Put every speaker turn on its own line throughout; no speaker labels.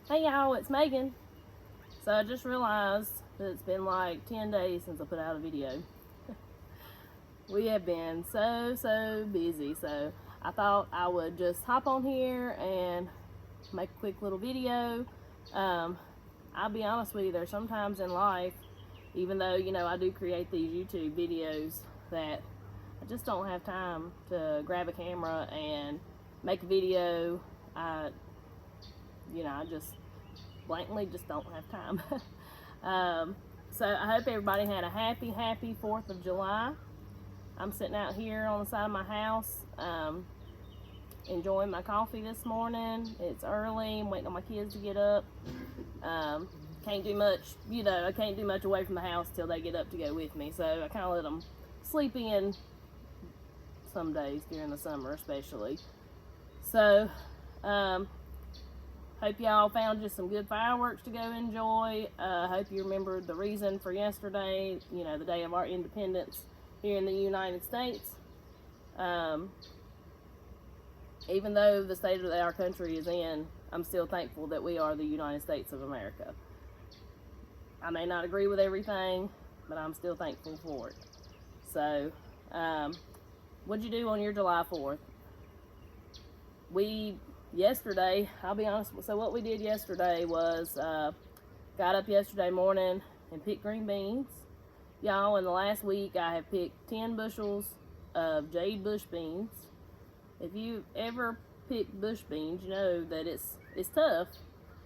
Hey y'all, it's Megan. So I just realized that it's been like 10 days since I put out a video. We have been so busy, so I thought I would just hop on here and make a quick little video. I'll be honest with you, there's sometimes in life, even though, I do create these YouTube videos, that I just don't have time to grab a camera and make a video. I just blankly just don't have time. So I hope everybody had a happy 4th of July. I'm sitting out here on the side of my house, enjoying my coffee this morning. It's early. I'm waiting on my kids to get up. Can't do much, I can't do much away from the house till they get up to go with me. So I kind of let them sleep in some days during the summer especially. So, hope y'all found just some good fireworks to go enjoy. Hope you remembered the reason for yesterday, the day of our independence here in the United States. Even though the state that our country is in, I'm still thankful that we are the United States of America. I may not agree with everything, but I'm still thankful for it. So, what'd you do on your July 4th? Yesterday, I'll be honest, so what we did yesterday was got up yesterday morning and picked green beans. Y'all, in the last week I have picked 10 bushels of jade bush beans. If you ever pick bush beans, you know that it's tough,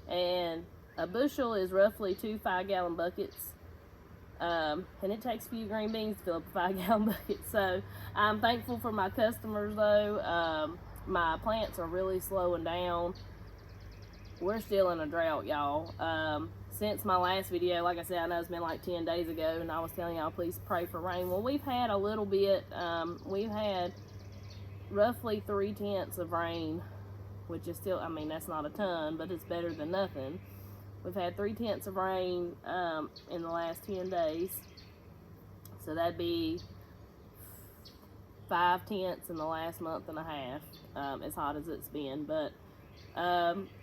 and a bushel is roughly 2 5-gallon buckets. And it takes a few green beans to fill up a 5-gallon bucket. So I'm thankful for my customers though. My plants are really slowing down. We're still in a drought, y'all. Since my last video, like I said, I know it's been like 10 days ago, and I was telling y'all please pray for rain. Well, we've had a little bit. We've had roughly 3/10 of rain, which is still, that's not a ton, but it's better than nothing. We've had 3/10 of rain in the last 10 days. So that'd be 5/10 in the last month and a half, as hot as it's been. But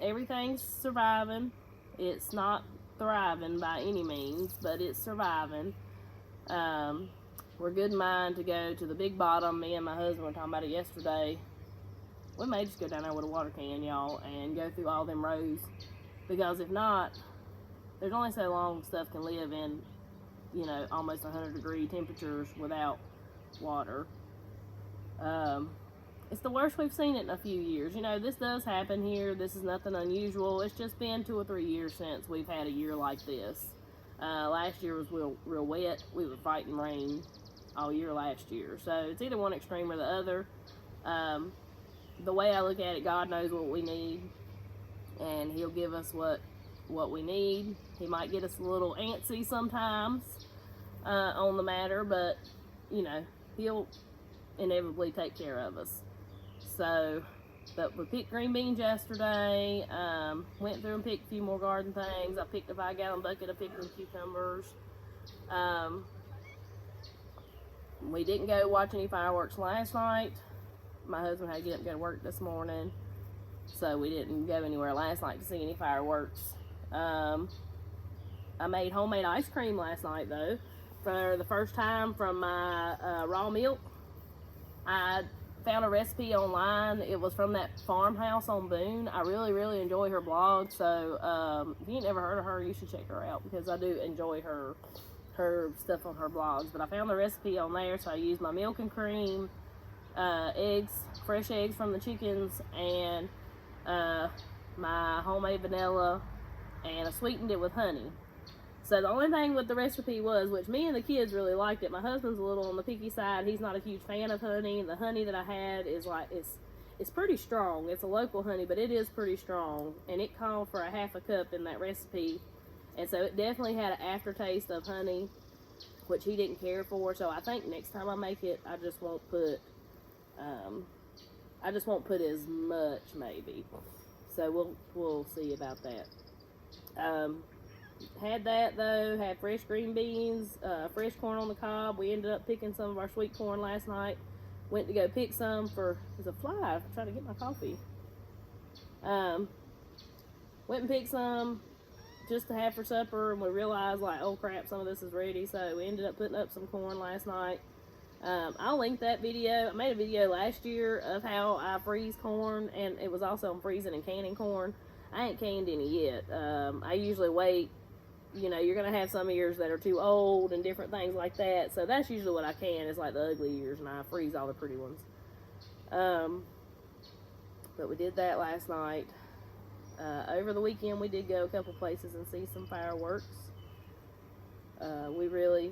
everything's surviving. It's not thriving by any means, but it's surviving. We're good in mind to go to the Big Bottom. Me and my husband were talking about it yesterday. We may just go down there with a water can, y'all, and go through all them rows, because if not, there's only so long stuff can live in, almost 100-degree temperatures without water. It's the worst we've seen it in a few years. This does happen here. This is nothing unusual. It's just been 2 or 3 years since we've had a year like this. Last year was real wet. We were fighting rain all year last year. So it's either one extreme or the other. The way I look at it, God knows what we need, and He'll give us what we need. He might get us a little antsy sometimes on the matter, but He'll inevitably take care of us. So, but we picked green beans yesterday. Went through and picked a few more garden things. I picked a 5-gallon bucket of pickled cucumbers. We didn't go watch any fireworks last night. My husband had to get up and go to work this morning, so we didn't go anywhere last night to see any fireworks. I made homemade ice cream last night though, for the first time from my raw milk. I found a recipe online. It was from that farmhouse on Boone. I really enjoy her blog, so if you ain't never heard of her, you should check her out, because I do enjoy her stuff on her blogs. But I found the recipe on there, so I used my milk and cream, eggs, fresh eggs from the chickens, and my homemade vanilla, and I sweetened it with honey. So the only thing with the recipe was, which me and the kids really liked it, my husband's a little on the picky side. He's not a huge fan of honey. The honey that I had is like, it's pretty strong. It's a local honey, but it is pretty strong. And it called for a 1/2 cup in that recipe. And so it definitely had an aftertaste of honey, which he didn't care for. So I think next time I make it, I just won't put as much, maybe. So we'll see about that. Had that though, had fresh green beans, fresh corn on the cob. We ended up picking some of our sweet corn last night. Went to go pick some for, there's a fly trying to get my coffee. went and picked some just to have for supper, and we realized, like, oh crap, some of this is ready, so we ended up putting up some corn last night. I'll link that video. I made a video last year of how I freeze corn, and it was also on freezing and canning corn. I ain't canned any yet. I usually wait. You know, you're going to have some years that are too old and different things like that, so that's usually what I can, is like the ugly years, and I freeze all the pretty ones. But we did that last night. Over the weekend, we did go a couple places and see some fireworks. We really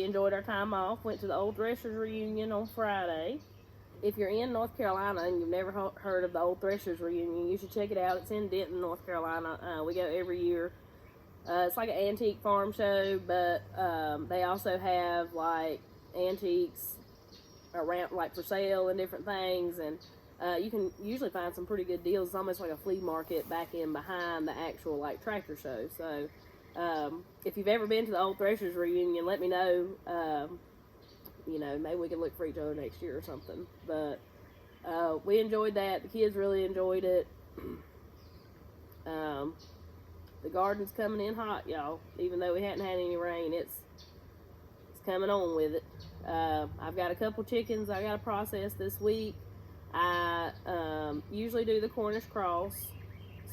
enjoyed our time off. Went to the old Threshers reunion on Friday. If you're in North Carolina and you've never heard of the old Threshers reunion, you should check it out. It's in Denton, North Carolina. We go every year. It's like an antique farm show, but they also have like antiques around, like for sale and different things, and you can usually find some pretty good deals. It's almost like a flea market back in behind the actual like tractor show. So if you've ever been to the old Threshers reunion, let me know. You know, maybe we can look for each other next year or something. But we enjoyed that. The kids really enjoyed it. The garden's coming in hot, y'all. Even though we hadn't had any rain, it's coming on with it. I've got a couple chickens I got to process this week. I usually do the Cornish cross,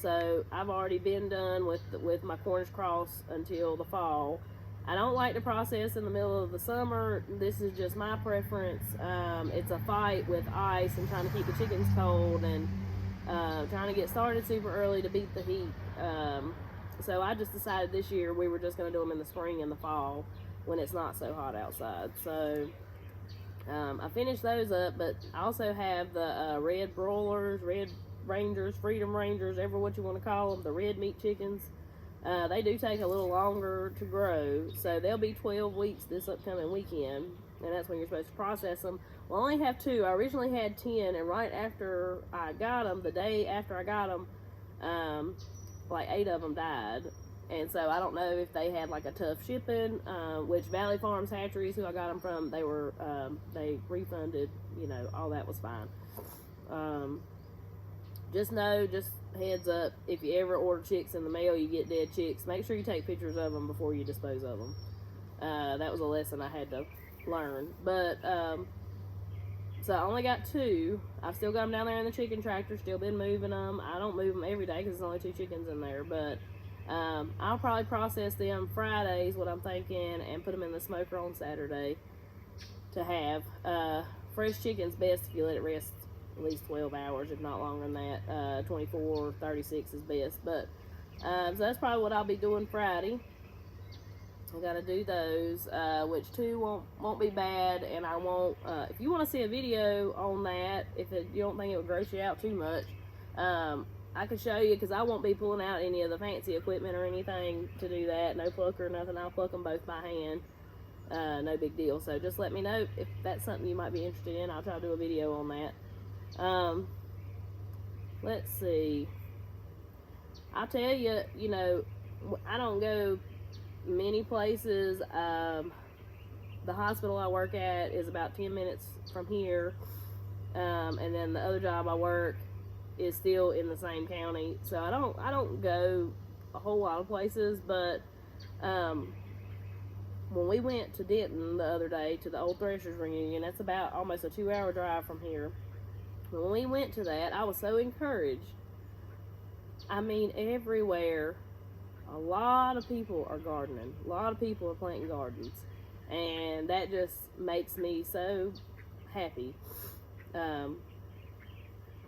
so I've already been done with my Cornish cross until the fall. I don't like to process in the middle of the summer. This is just my preference. It's a fight with ice and trying to keep the chickens cold, and trying to get started super early to beat the heat. So I just decided this year we were just going to do them in the spring and the fall when it's not so hot outside. So I finished those up, but I also have the red broilers, red rangers, freedom rangers, ever what you want to call them, the red meat chickens. They do take a little longer to grow, so they'll be 12 weeks this upcoming weekend, and that's when you're supposed to process them. Well, I only have 2. I originally had 10, and right after I got them, the day after I got them, like 8 of them died. And so I don't know if they had like a tough shipping, which Valley Farms Hatcheries, who I got them from, they refunded, you know, all that was fine. Just heads up, if you ever order chicks in the mail, you get dead chicks, make sure you take pictures of them before you dispose of them. That was a lesson I had to learn. But so I only got 2. I've still got them down there in the chicken tractor, still been moving them. I don't move them every day because there's only 2 chickens in there, but I'll probably process them Fridays, what I'm thinking, and put them in the smoker on Saturday to have. Fresh chicken's best if you let it rest at least 12 hours, if not longer than that. 24 or 36 is best. But so that's probably what I'll be doing Friday. I gotta do those, which 2 won't be bad, and I won't. If you want to see a video on that, you don't think it would gross you out too much, I can show you, because I won't be pulling out any of the fancy equipment or anything to do that. No plucker or nothing. I'll pluck them both by hand. No big deal. So just let me know if that's something you might be interested in. I'll try to do a video on that. Let's see. I'll tell you, you know, I don't go many places. The hospital I work at is about 10 minutes from here. And then the other job I work is still in the same county, so I don't go a whole lot of places. But when we went to Denton the other day to the old Threshers reunion, that's about almost a 2-hour drive from here. When we went to that, I was so encouraged. I mean, everywhere, a lot of people are gardening. A lot of people are planting gardens, and that just makes me so happy.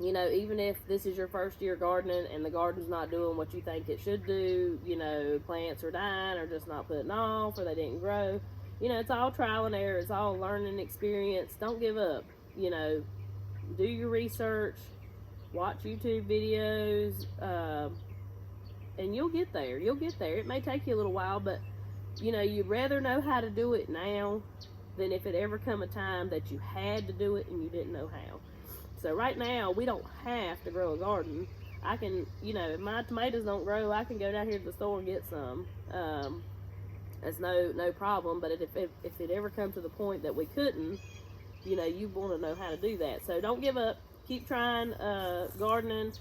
You know, even if this is your first year gardening and the garden's not doing what you think it should do, you know, plants are dying or just not putting off or they didn't grow, you know, it's all trial and error. It's all learning experience. Don't give up. You know, do your research, watch YouTube videos, and you'll get there. You'll get there. It may take you a little while, but, you know, you'd rather know how to do it now than if it ever come a time that you had to do it and you didn't know how. So right now, we don't have to grow a garden. I can, you know, if my tomatoes don't grow, I can go down here to the store and get some. That's no problem. But if it ever comes to the point that we couldn't, you know, you want to know how to do that. So don't give up. Keep trying gardening.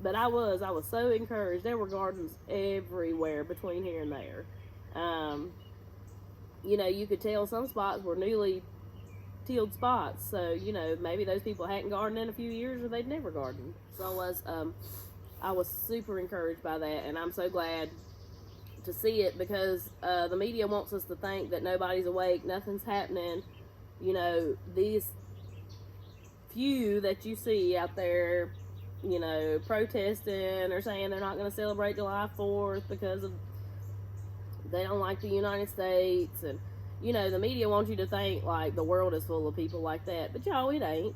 But I was so encouraged. There were gardens everywhere between here and there. You could tell some spots were newly tilled spots. So, maybe those people hadn't gardened in a few years or they'd never gardened. So I was super encouraged by that, and I'm so glad to see it, because the media wants us to think that nobody's awake, nothing's happening. These few that you see out there, protesting or saying they're not going to celebrate July 4th because they don't like the United States, and the media wants you to think like the world is full of people like that, but y'all, it ain't.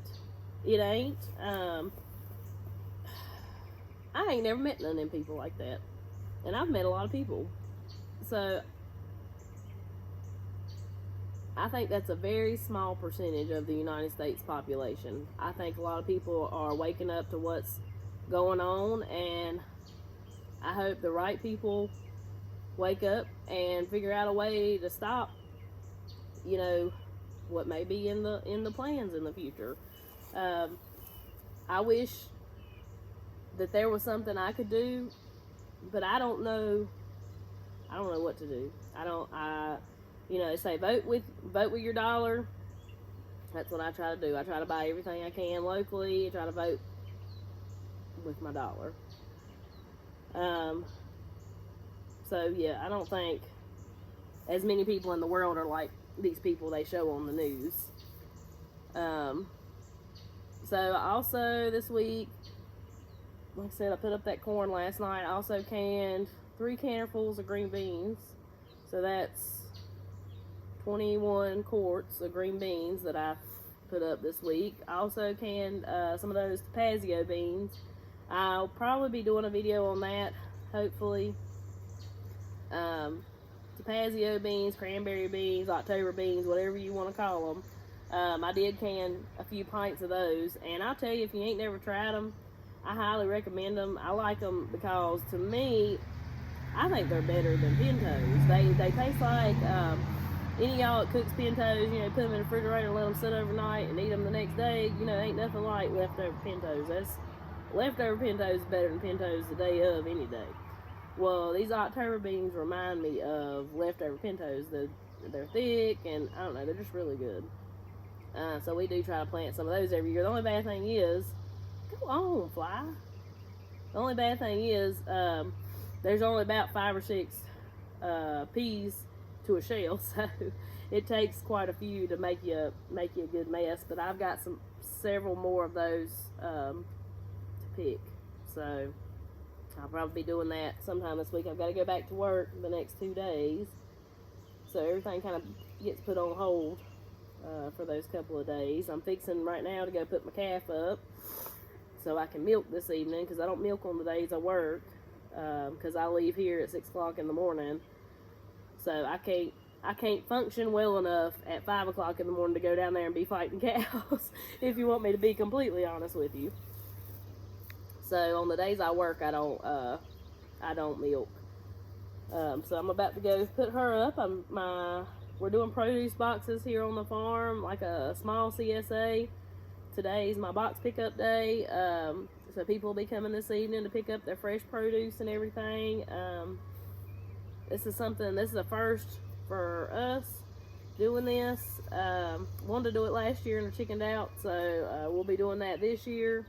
I ain't never met none of them people like that, and I've met a lot of people, so I think that's a very small percentage of the United States population. I think a lot of people are waking up to what's going on, and I hope the right people wake up and figure out a way to stop, what may be in the plans in the future. I wish that there was something I could do, but I don't know what to do. They say vote with your dollar. That's what I try to do. I try to buy everything I can locally. I try to vote with my dollar. So yeah, I don't think as many people in the world are like these people they show on the news. So also this week, like I said, I put up that corn last night. I also canned 3 cannerfuls of green beans. So that's 21 quarts of green beans that I put up this week. I also canned some of those Tapazio beans. I'll probably be doing a video on that, hopefully. Tapazio beans, cranberry beans, October beans, whatever you want to call them. I did can a few pints of those, and I'll tell you, if you ain't never tried them, I highly recommend them. I like them because, to me, I think they're better than Pintos. They taste like any of y'all that cooks Pintos, put them in the refrigerator and let them sit overnight and eat them the next day. Ain't nothing like leftover Pintos. Leftover Pintos is better than Pintos the day of any day. Well, these October beans remind me of leftover Pintos. They're thick, and I don't know, they're just really good. So we do try to plant some of those every year. The only bad thing is, go on, fly. The only bad thing is, there's only about 5 or 6 peas to a shell, so it takes quite a few to make you a good mess. But I've got several more of those to pick, so I'll probably be doing that sometime this week. I've got to go back to work the next 2 days, so everything kind of gets put on hold for those couple of days. I'm fixing right now to go put my calf up so I can milk this evening, because I don't milk on the days I work, because I leave here at 6 o'clock in the morning, so I can't function well enough at 5 o'clock in the morning to go down there and be fighting cows, if you want me to be completely honest with you. So on the days I work, I don't milk. So I'm about to go put her up. We're doing produce boxes here on the farm, like a small CSA. Today's my box pickup day. So people will be coming this evening to pick up their fresh produce and everything. This is a first for us doing this. Wanted to do it last year and I chickened out, so we'll be doing that this year.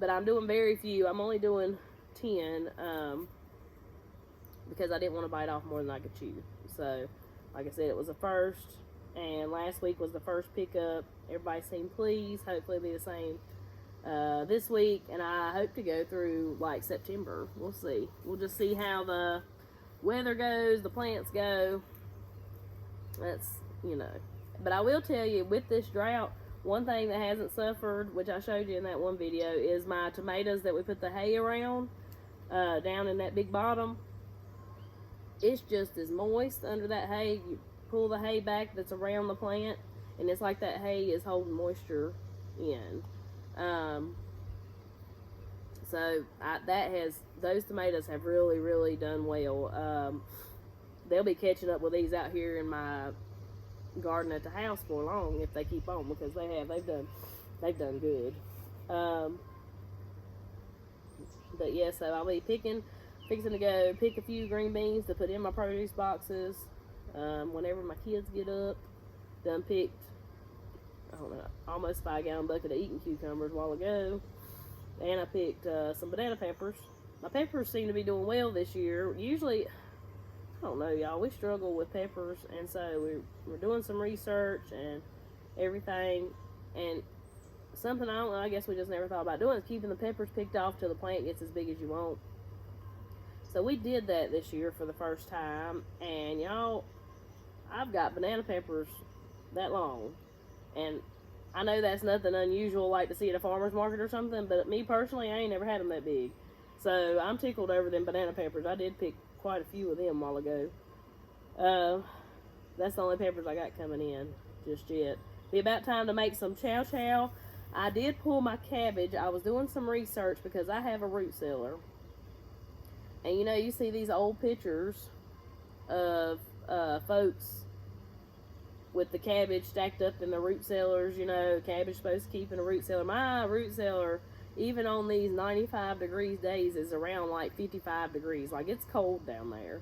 But I'm doing very few. I'm only doing 10 because I didn't want to bite off more than I could chew. So, like I said, it was the first, and last week was the first pickup. Everybody seemed pleased. Hopefully it'll be the same this week, and I hope to go through like September. We'll see. We'll just see how the weather goes, the plants go. That's, But I will tell you, with this drought, one thing that hasn't suffered, which I showed you in that one video, is my tomatoes that we put the hay around, down in that big bottom. It's just as moist under that hay. You pull the hay back that's around the plant, and it's like that hay is holding moisture in. So those tomatoes have really, really done well. They'll be catching up with these out here in my garden at the house for long if they keep on, because they've done good. But yeah, so I'll be fixing to go pick a few green beans to put in my produce boxes. Whenever my kids get up, done picked, I don't know, almost 5-gallon bucket of eating cucumbers a while ago. And I picked some banana peppers. My peppers seem to be doing well this year. Usually, I don't know, y'all, we struggle with peppers, and so we're doing some research and everything, and something I don't know, I guess we just never thought about doing is keeping the peppers picked off till the plant gets as big as you want. So we did that this year for the first time, and y'all, I've got banana peppers that long, and I know that's nothing unusual like to see at a farmer's market or something, but me personally, I ain't never had them that big. So I'm tickled over them banana peppers. I did pick quite a few of them a while ago. That's the only peppers I got coming in just yet. Be about time to make some chow chow. I did pull my cabbage. I was doing some research because I have a root cellar. And you know, you see these old pictures of folks with the cabbage stacked up in the root cellars. You know, cabbage supposed to keep in a root cellar. My root cellar, even on these 95 degrees days, is around like 55 degrees. Like, it's cold down there.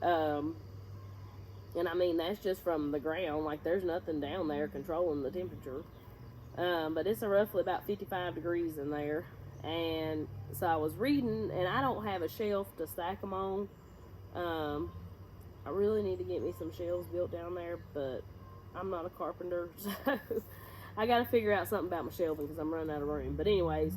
And I mean, that's just from the ground. Like, there's nothing down there controlling the temperature. But it's roughly about 55 degrees in there. And so I was reading, and I don't have a shelf to stack them on. I really need to get me some shelves built down there, but I'm not a carpenter, so I got to figure out something about my shelving because I'm running out of room. But anyways,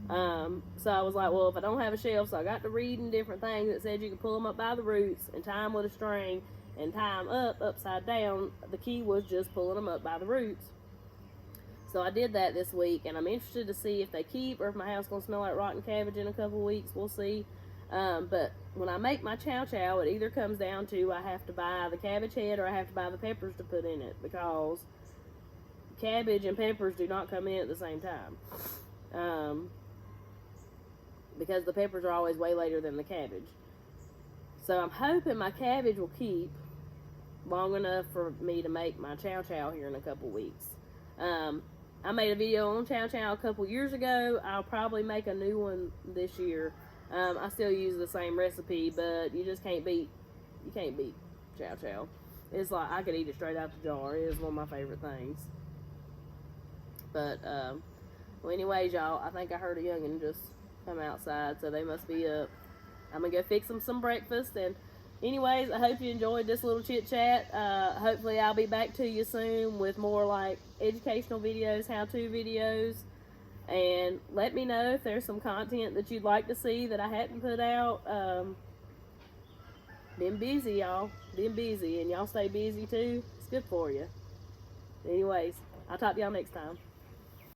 so I was like, well, if I don't have a shelf, so I got to reading different things that said you can pull them up by the roots and tie them with a string and tie them up upside down. The key was just pulling them up by the roots. So I did that this week, and I'm interested to see if they keep or if my house is going to smell like rotten cabbage in a couple weeks. We'll see. But when I make my chow chow, it either comes down to I have to buy the cabbage head or I have to buy the peppers to put in it, because cabbage and peppers do not come in at the same time. Because the peppers are always way later than the cabbage. So I'm hoping my cabbage will keep long enough for me to make my chow chow here in a couple weeks. I made a video on chow chow a couple years ago. I'll probably make a new one this year. I still use the same recipe, but you just can't beat chow chow. It's like I could eat it straight out the jar. It is one of my favorite things. But well, anyways, y'all, I think I heard a youngin' just come outside, so they must be up. I'm gonna go fix them some breakfast. And anyways, I hope you enjoyed this little chit chat. Hopefully I'll be back to you soon with more like educational videos, how-to videos. And let me know if there's some content that you'd like to see that I hadn't put out. Been busy, y'all. Been busy. And y'all stay busy too. It's good for you. Anyways, I'll talk to y'all next time.